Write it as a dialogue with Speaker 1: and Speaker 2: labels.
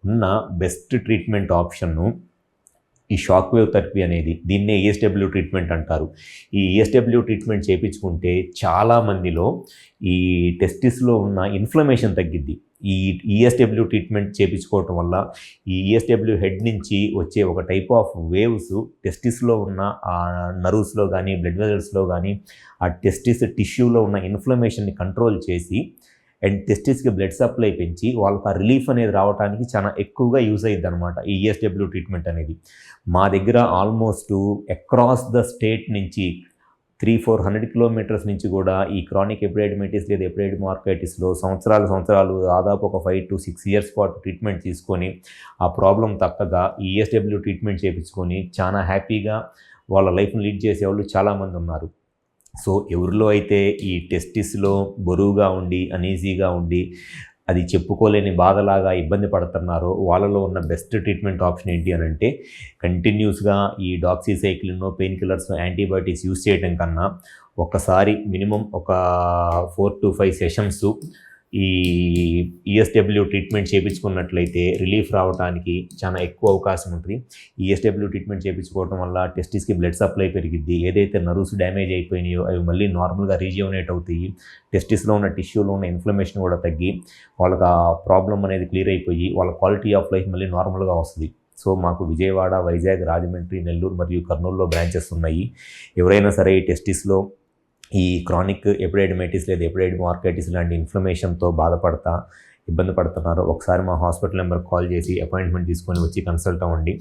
Speaker 1: ఉన్న best treatment ఆప్షన్ను ఈ shock wave therapy అనేది, దీన్నే ఈఎస్డబ్ల్యూ ట్రీట్మెంట్ అంటారు. ఈ ఈఎస్డబ్ల్యూ ట్రీట్మెంట్ చేయించుకుంటే చాలామందిలో ఈ టెస్టిస్లో ఉన్న ఇన్ఫ్లమేషన్ తగ్గిద్ది. ఈ ఈఎస్డబ్ల్యూ ట్రీట్మెంట్ చేయించుకోవటం వల్ల ఈ ఈఎస్డబ్ల్యూ హెడ్ నుంచి వచ్చే ఒక టైప్ ఆఫ్ వేవ్స్ టెస్టిస్లో ఉన్న ఆ నర్వ్స్లో కానీ బ్లడ్ వెజల్స్లో కానీ ఆ టెస్టిస్ టిష్యూలో ఉన్న ఇన్ఫ్లమేషన్ని కంట్రోల్ చేసి అండ్ టెస్టిస్కి బ్లడ్ సప్లై పెంచి వాళ్ళకి ఆ రిలీఫ్ అనేది రావడానికి చాలా ఎక్కువగా యూజ్ అయ్యిద్ది అనమాట ఈ ఈఎస్డబ్ల్యూ ట్రీట్మెంట్ అనేది. మా దగ్గర ఆల్మోస్ట్ అక్రాస్ ద స్టేట్ నుంచి 300-400 కిలోమీటర్స్ నుంచి కూడా ఈ క్రానిక్ ఎపిడైడిమైటిస్ లేదా ఎపిడైడిమార్కైటిస్లో సంవత్సరాలు దాదాపు ఒక 5 to 6 ఇయర్స్ పాటు ట్రీట్మెంట్ తీసుకొని ఆ ప్రాబ్లం తక్కగా ఈ ఈఎస్డబ్ల్యూ ట్రీట్మెంట్ చేయించుకొని చాలా హ్యాపీగా వాళ్ళ లైఫ్ని లీడ్ చేసేవాళ్ళు చాలామంది ఉన్నారు. సో ఎవరిలో అయితే ఈ టెస్టిస్లో బరువుగా ఉండి అనీజీగా ఉండి అది చెప్పుకోలేని బాధలాగా ఇబ్బంది పడుతున్నారో వాళ్ళలో ఉన్న బెస్ట్ ట్రీట్మెంట్ ఆప్షన్ ఏంటి అని అంటే కంటిన్యూస్గా ఈ doxycycline, pain killers, antibiotics use చేయడం కన్నా ఒక్కసారి మినిమం ఒక 4 to 5 సెషన్స్ ఈ ఈఎస్డబ్ల్యూ ట్రీట్మెంట్ చేయించుకున్నట్లయితే రిలీఫ్ రావడానికి చాలా ఎక్కువ అవకాశం ఉంటుంది. ఈఎస్డబ్ల్యూ ట్రీట్మెంట్ చేయించుకోవడం వల్ల టెస్టిస్కి బ్లడ్ సప్లై పెరిగిద్ది. ఏదైతే నర్వ్స్ డ్యామేజ్ అయిపోయినాయో అవి మళ్ళీ నార్మల్గా రీజ్యూనేట్ అవుతాయి. టెస్టిస్లో ఉన్న టిష్యూలో ఉన్న ఇన్ఫ్లమేషన్ కూడా తగ్గి వాళ్ళకి ఆ ప్రాబ్లం అనేది క్లియర్ అయిపోయి వాళ్ళ క్వాలిటీ ఆఫ్ లైఫ్ మళ్ళీ నార్మల్గా వస్తుంది. సో మాకు విజయవాడ, వైజాగ్, రాజమండ్రి, నెల్లూరు మరియు కర్నూలులో బ్రాంచెస్ ఉన్నాయి. ఎవరైనా సరే ఈ టెస్టిస్లో ఈ క్రానిక్ ఎపిడైడిమైటిస్ లేదా ఎపిడైడిమార్కైటిస్ లాంటి ఇన్ఫ్లమేషన్తో ఇబ్బంది పడుతున్నారో ఒకసారి మా హాస్పిటల్ నెంబర్కి కాల్ చేసి అపాయింట్మెంట్ తీసుకొని వచ్చి కన్సల్ట్ అవ్వండి.